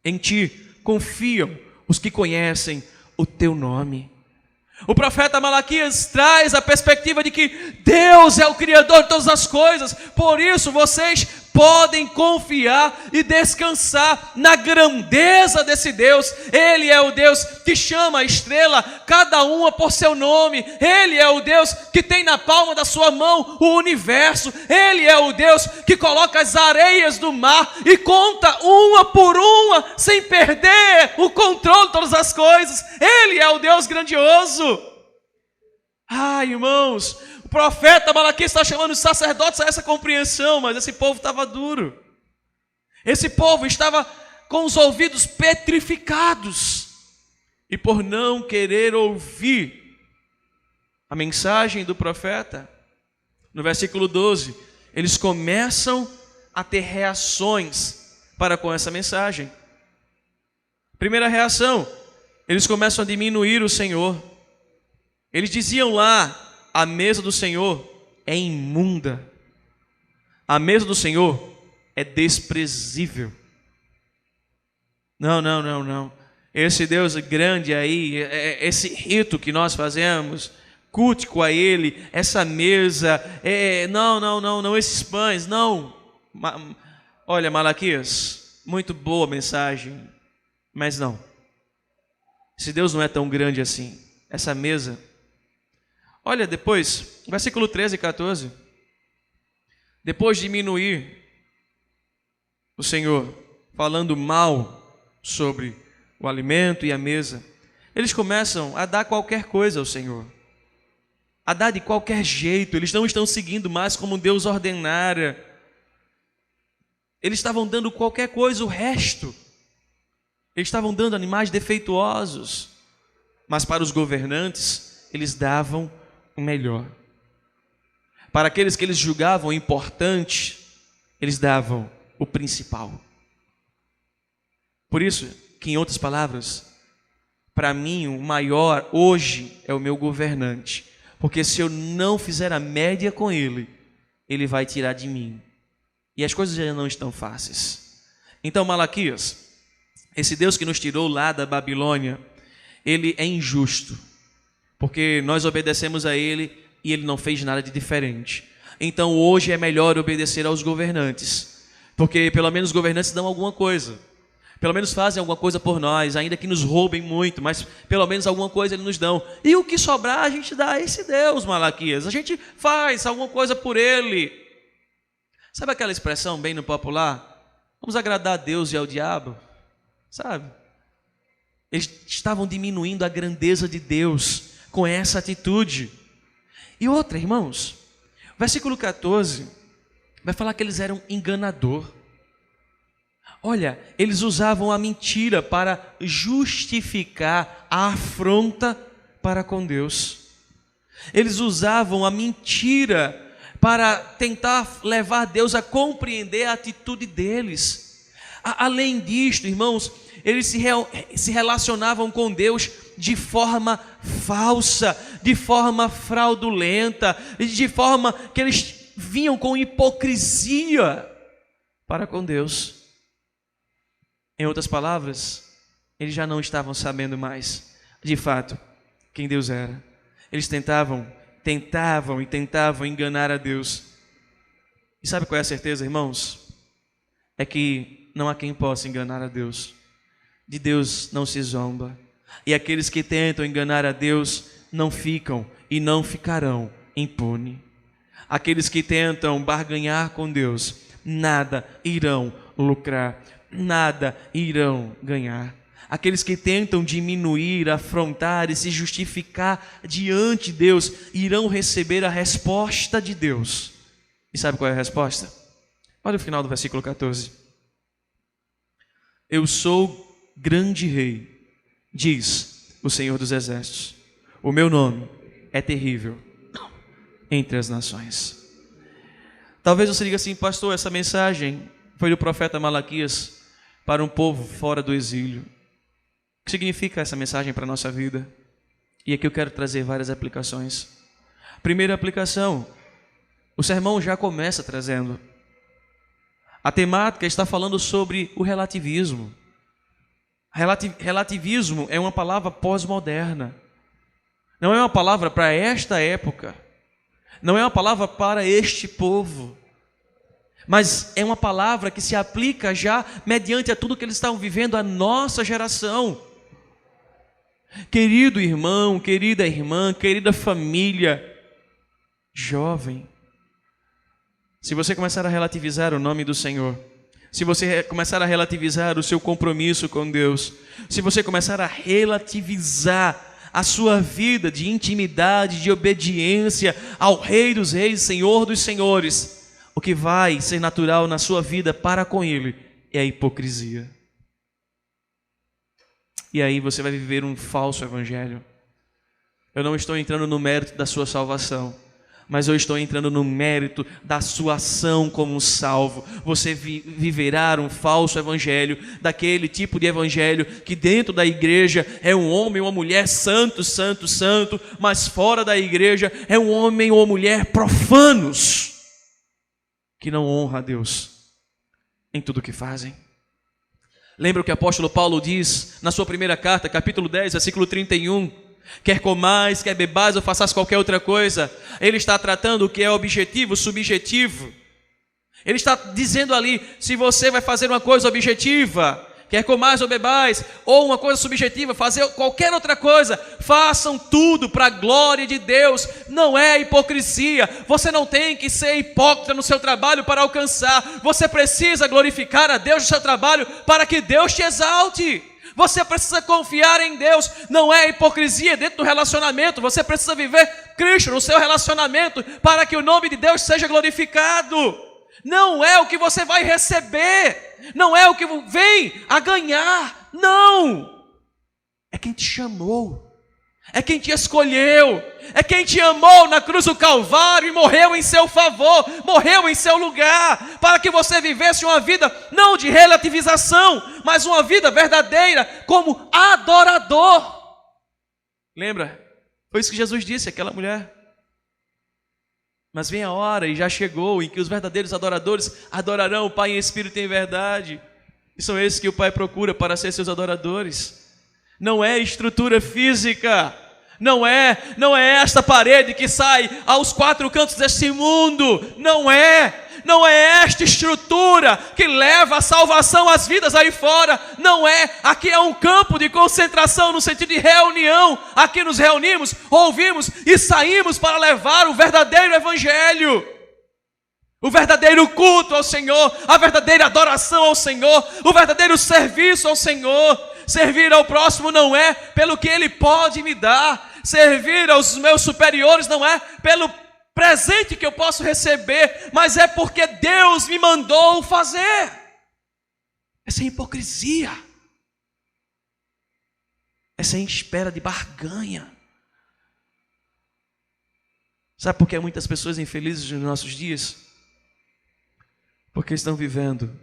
em ti confiam os que conhecem o teu nome. O profeta Malaquias traz a perspectiva de que Deus é o Criador de todas as coisas, por isso vocês podem confiar e descansar na grandeza desse Deus. Ele é o Deus que chama a estrela, cada uma por seu nome. Ele é o Deus que tem na palma da sua mão o universo. Ele é o Deus que coloca as areias do mar e conta uma por uma, sem perder o controle de todas as coisas. Ele é o Deus grandioso. Irmãos, o profeta Malaquias está chamando os sacerdotes a essa compreensão, mas esse povo estava duro. Esse povo estava com os ouvidos petrificados. E por não querer ouvir a mensagem do profeta, No versículo 12, eles começam a ter reações para com essa mensagem. Primeira reação, eles começam a diminuir o Senhor. Eles diziam lá, a mesa do Senhor é imunda. A mesa do Senhor é desprezível. Não. Esse Deus grande aí, esse rito que nós fazemos, cultico a Ele, essa mesa, não, esses pães, não. Olha, Malaquias, muito boa mensagem, mas não. Esse Deus não é tão grande assim. Essa mesa. Olha depois, versículo 13 e 14. Depois de diminuir o Senhor, falando mal sobre o alimento e a mesa, eles começam a dar qualquer coisa ao Senhor, a dar de qualquer jeito. Eles não estão seguindo mais como Deus ordenara. Eles estavam dando qualquer coisa, o resto. Eles estavam dando animais defeituosos, mas para os governantes, eles davam o melhor. Para aqueles que eles julgavam importante, eles davam o principal. Por isso que, em outras palavras, para mim o maior hoje é o meu governante, porque se eu não fizer a média com ele, ele vai tirar de mim. E as coisas já não estão fáceis. Então, Malaquias, esse Deus que nos tirou lá da Babilônia, ele é injusto, porque nós obedecemos a ele e ele não fez nada de diferente. Então hoje é melhor obedecer aos governantes, porque pelo menos os governantes dão alguma coisa, pelo menos fazem alguma coisa por nós, ainda que nos roubem muito, mas pelo menos alguma coisa eles nos dão. E o que sobrar a gente dá a esse Deus, Malaquias. A gente faz alguma coisa por ele. Sabe aquela expressão bem no popular? Vamos agradar a Deus e ao diabo. Sabe? Eles estavam diminuindo a grandeza de Deus com essa atitude. E outra, irmãos, versículo 14 vai falar que eles eram enganador. Olha, eles usavam a mentira para justificar a afronta para com Deus. Eles usavam a mentira para tentar levar Deus a compreender a atitude deles. Além disto, irmãos, eles se relacionavam com Deus de forma falsa, de forma fraudulenta, de forma que eles vinham com hipocrisia para com Deus. Em outras palavras, eles já não estavam sabendo mais, de fato, quem Deus era. Eles tentavam enganar a Deus. E sabe qual é a certeza, irmãos? É que não há quem possa enganar a Deus. De Deus não se zomba. E aqueles que tentam enganar a Deus não ficam e não ficarão impunes. Aqueles que tentam barganhar com Deus, nada irão lucrar, nada irão ganhar. Aqueles que tentam diminuir, afrontar e se justificar diante de Deus, irão receber a resposta de Deus. E sabe qual é a resposta? Olha o final do versículo 14. Eu sou grande rei, diz o Senhor dos Exércitos. O meu nome é terrível entre as nações. Talvez você diga assim: pastor, essa mensagem foi do profeta Malaquias para um povo fora do exílio. O que significa essa mensagem para a nossa vida? E aqui eu quero trazer várias aplicações. Primeira aplicação, o sermão já começa trazendo. A temática está falando sobre o relativismo. Relativismo é uma palavra pós-moderna. Não é uma palavra para esta época. Não é uma palavra para este povo. Mas é uma palavra que se aplica já mediante a tudo que eles estavam vivendo, a nossa geração. Querido irmão, querida irmã, querida família, jovem, se você começar a relativizar o nome do Senhor, se você começar a relativizar o seu compromisso com Deus, se você começar a relativizar a sua vida de intimidade, de obediência ao Rei dos Reis, Senhor dos Senhores, o que vai ser natural na sua vida para com Ele é a hipocrisia. E aí você vai viver um falso evangelho. Eu não estou entrando no mérito da sua salvação, mas eu estou entrando no mérito da sua ação como um salvo. Você viverá um falso evangelho, daquele tipo de evangelho que dentro da igreja é um homem ou uma mulher santo, santo, santo, mas fora da igreja é um homem ou mulher profanos, que não honra a Deus em tudo o que fazem. Lembra o que o apóstolo Paulo diz na sua primeira carta, capítulo 10, versículo 31, quer comais, quer bebais ou façais qualquer outra coisa. Ele está tratando o que é objetivo, subjetivo. Ele está dizendo ali, se você vai fazer uma coisa objetiva, quer comais ou bebais, ou uma coisa subjetiva, fazer qualquer outra coisa, façam tudo para a glória de Deus. Não é hipocrisia. Você não tem que ser hipócrita no seu trabalho para alcançar. Você precisa glorificar a Deus no seu trabalho para que Deus te exalte. Você precisa confiar em Deus. Não é hipocrisia dentro do relacionamento. Você precisa viver Cristo no seu relacionamento para que o nome de Deus seja glorificado. Não é o que você vai receber, não é o que vem a ganhar, não. É quem te chamou, é quem te escolheu, é quem te amou na cruz do Calvário e morreu em seu favor, morreu em seu lugar, para que você vivesse uma vida não de relativização, mas uma vida verdadeira como adorador. Lembra? Foi isso que Jesus disse àquela mulher. Mas vem a hora, e já chegou, em que os verdadeiros adoradores adorarão o Pai em espírito e em verdade. E são esses que o Pai procura para ser seus adoradores. Não é estrutura física, não é esta parede que sai aos quatro cantos deste mundo, não é esta estrutura que leva a salvação às vidas aí fora, não é. Aqui é um campo de concentração no sentido de reunião. Aqui nos reunimos, ouvimos e saímos para levar o verdadeiro evangelho, o verdadeiro culto ao Senhor, a verdadeira adoração ao Senhor, o verdadeiro serviço ao Senhor. Servir ao próximo não é pelo que ele pode me dar, servir aos meus superiores não é pelo presente que eu posso receber, mas é porque Deus me mandou fazer. Essa é hipocrisia, essa é espera de barganha. Sabe por que muitas pessoas infelizes nos nossos dias? Porque estão vivendo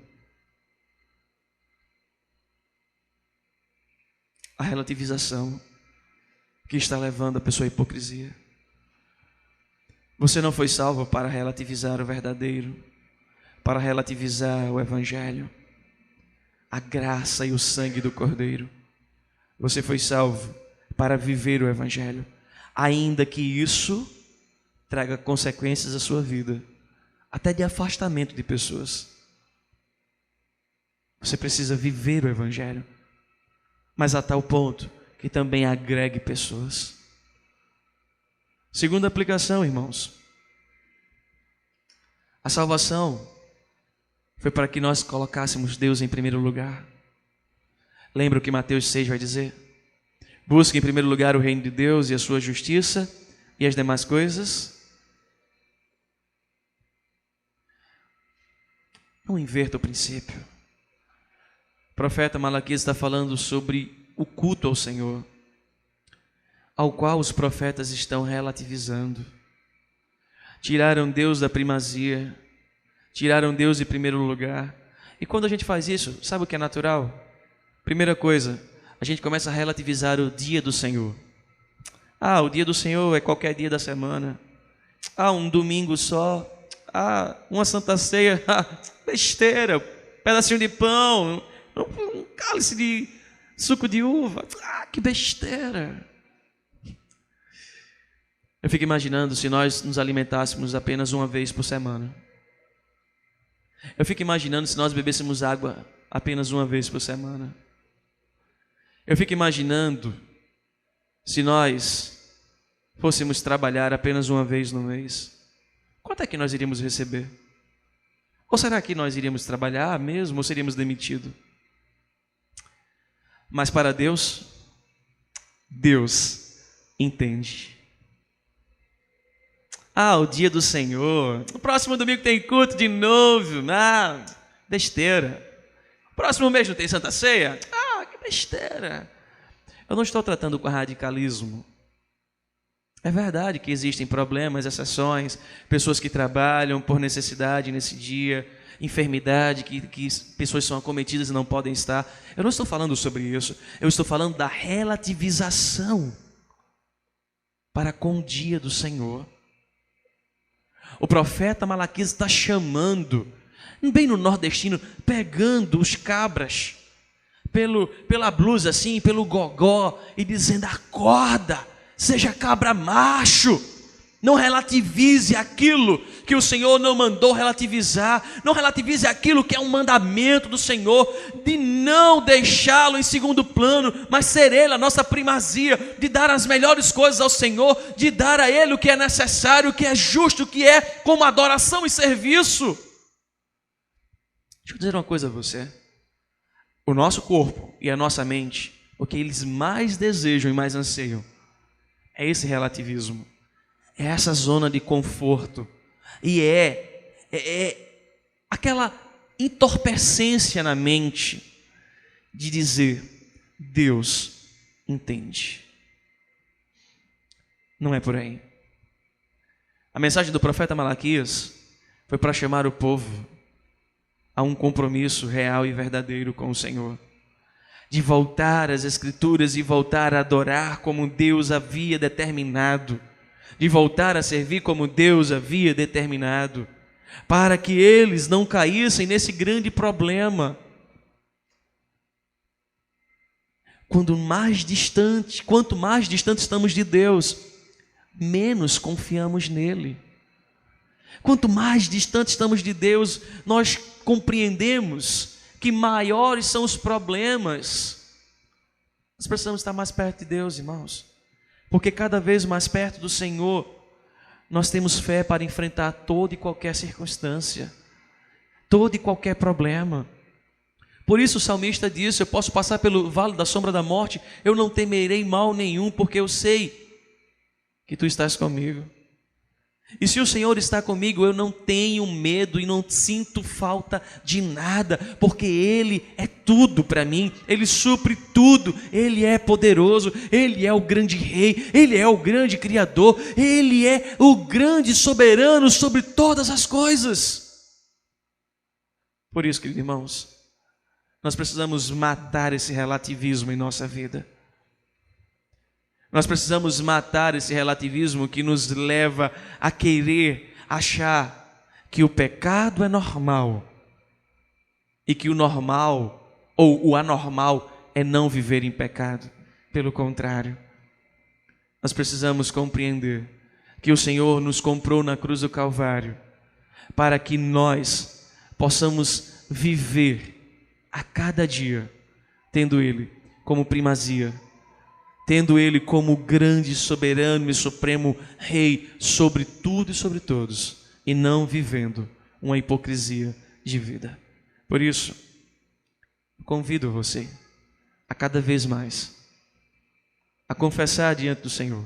a relativização que está levando a pessoa à hipocrisia. Você não foi salvo para relativizar o verdadeiro, para relativizar o evangelho, a graça e o sangue do Cordeiro. Você foi salvo para viver o evangelho, ainda que isso traga consequências à sua vida, até de afastamento de pessoas. Você precisa viver o evangelho, mas a tal ponto que também agregue pessoas. Segunda aplicação, irmãos. A salvação foi para que nós colocássemos Deus em primeiro lugar. Lembra o que Mateus 6 vai dizer? Busque em primeiro lugar o reino de Deus e a sua justiça, e as demais coisas. Não inverta o princípio. O profeta Malaquias está falando sobre o culto ao Senhor, ao qual os profetas estão relativizando. Tiraram Deus da primazia, tiraram Deus de primeiro lugar. E quando a gente faz isso, sabe o que é natural? Primeira coisa, a gente começa a relativizar o dia do Senhor. O dia do Senhor é qualquer dia da semana. Um domingo só. Uma santa ceia. Besteira, pedacinho de pão, um cálice de suco de uva. Que besteira. Eu fico imaginando se nós nos alimentássemos apenas uma vez por semana. Eu fico imaginando se nós bebêssemos água apenas uma vez por semana. Eu fico imaginando se nós fôssemos trabalhar apenas uma vez no mês. Quanto é que nós iríamos receber? Ou será que nós iríamos trabalhar mesmo ou seríamos demitidos? Mas para Deus, Deus entende. O dia do Senhor, no próximo domingo tem culto de novo. Besteira. Próximo mês não tem Santa Ceia? Que besteira. Eu não estou tratando com radicalismo. É verdade que existem problemas, exceções, pessoas que trabalham por necessidade nesse dia, enfermidade, que pessoas são acometidas e não podem estar. Eu não estou falando sobre isso, eu estou falando da relativização para com o dia do Senhor. O profeta Malaquias está chamando, bem no nordestino, pegando os cabras pela blusa assim, pelo gogó, e dizendo: acorda, seja cabra macho, não relativize aquilo que o Senhor não mandou relativizar, não relativize aquilo que é um mandamento do Senhor, de não deixá-lo em segundo plano, mas ser Ele a nossa primazia, de dar as melhores coisas ao Senhor, de dar a Ele o que é necessário, o que é justo, o que é como adoração e serviço. Deixa eu dizer uma coisa a você: o nosso corpo e a nossa mente, o que eles mais desejam e mais anseiam, é esse relativismo, é essa zona de conforto, e é aquela entorpecência na mente de dizer: Deus entende. Não é por aí. A mensagem do profeta Malaquias foi para chamar o povo a um compromisso real e verdadeiro com o Senhor, de voltar às Escrituras e voltar a adorar como Deus havia determinado, de voltar a servir como Deus havia determinado, para que eles não caíssem nesse grande problema. Quanto mais distante estamos de Deus, menos confiamos nele. Quanto mais distante estamos de Deus, nós compreendemos que maiores são os problemas. Nós precisamos estar mais perto de Deus, irmãos, porque cada vez mais perto do Senhor, nós temos fé para enfrentar toda e qualquer circunstância, todo e qualquer problema. Por isso o salmista disse: eu posso passar pelo vale da sombra da morte, eu não temerei mal nenhum, porque eu sei que tu estás comigo. E se o Senhor está comigo, eu não tenho medo e não sinto falta de nada, porque Ele é tudo para mim, Ele supre tudo, Ele é poderoso, Ele é o grande Rei, Ele é o grande Criador, Ele é o grande soberano sobre todas as coisas. Por isso, queridos irmãos, nós precisamos matar esse relativismo em nossa vida. Nós precisamos matar esse relativismo que nos leva a querer achar que o pecado é normal e que o normal ou o anormal é não viver em pecado. Pelo contrário, nós precisamos compreender que o Senhor nos comprou na cruz do Calvário para que nós possamos viver a cada dia tendo Ele como primazia, tendo Ele como grande, soberano e supremo Rei sobre tudo e sobre todos, e não vivendo uma hipocrisia de vida. Por isso, convido você a cada vez mais a confessar diante do Senhor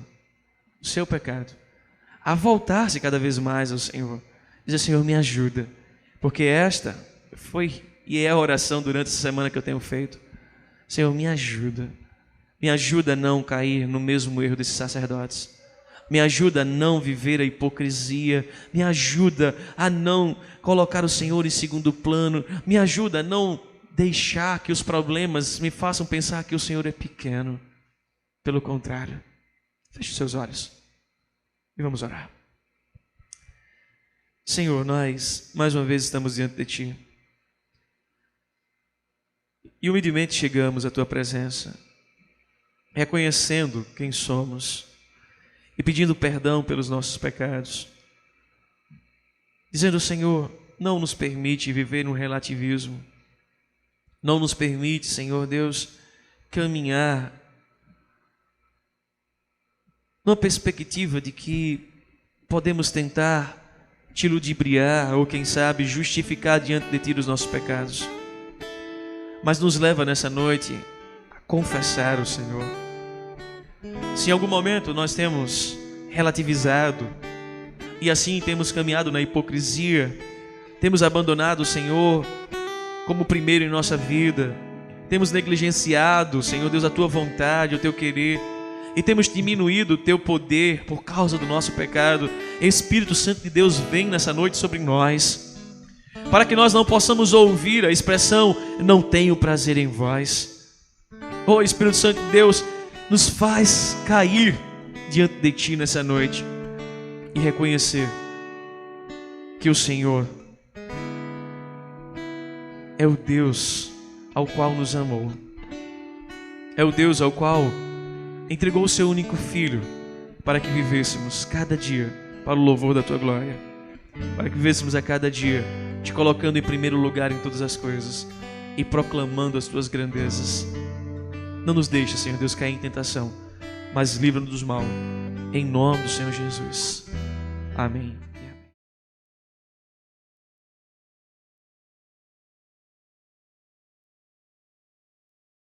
o seu pecado, a voltar-se cada vez mais ao Senhor, dizer: Senhor, me ajuda, porque esta foi e é a oração durante essa semana que eu tenho feito. Senhor, me ajuda a não cair no mesmo erro desses sacerdotes, me ajuda a não viver a hipocrisia, me ajuda a não colocar o Senhor em segundo plano, me ajuda a não deixar que os problemas me façam pensar que o Senhor é pequeno. Pelo contrário, feche os seus olhos e vamos orar. Senhor, nós mais uma vez estamos diante de Ti e humildemente chegamos à Tua presença, reconhecendo quem somos e pedindo perdão pelos nossos pecados, dizendo: Senhor, não nos permite viver no relativismo, não nos permite, Senhor Deus, caminhar numa perspectiva de que podemos tentar Te ludibriar ou, quem sabe, justificar diante de Ti os nossos pecados, mas nos leva nessa noite a confessar o Senhor. Se em algum momento nós temos relativizado e assim temos caminhado na hipocrisia, temos abandonado o Senhor como primeiro em nossa vida, temos negligenciado, Senhor Deus, a Tua vontade, o Teu querer, e temos diminuído o teu poder por causa do nosso pecado, Espírito Santo de Deus, vem nessa noite sobre nós, para que nós não possamos ouvir a expressão não tenho prazer em vós. Oh Espírito Santo de Deus, nos faz cair diante de Ti nessa noite e reconhecer que o Senhor é o Deus ao qual nos amou, é o Deus ao qual entregou o seu único Filho para que vivêssemos cada dia para o louvor da Tua glória, para que vivêssemos a cada dia Te colocando em primeiro lugar em todas as coisas e proclamando as Tuas grandezas. Não nos deixe, Senhor Deus, cair em tentação, mas livra-nos do mal, em nome do Senhor Jesus. Amém.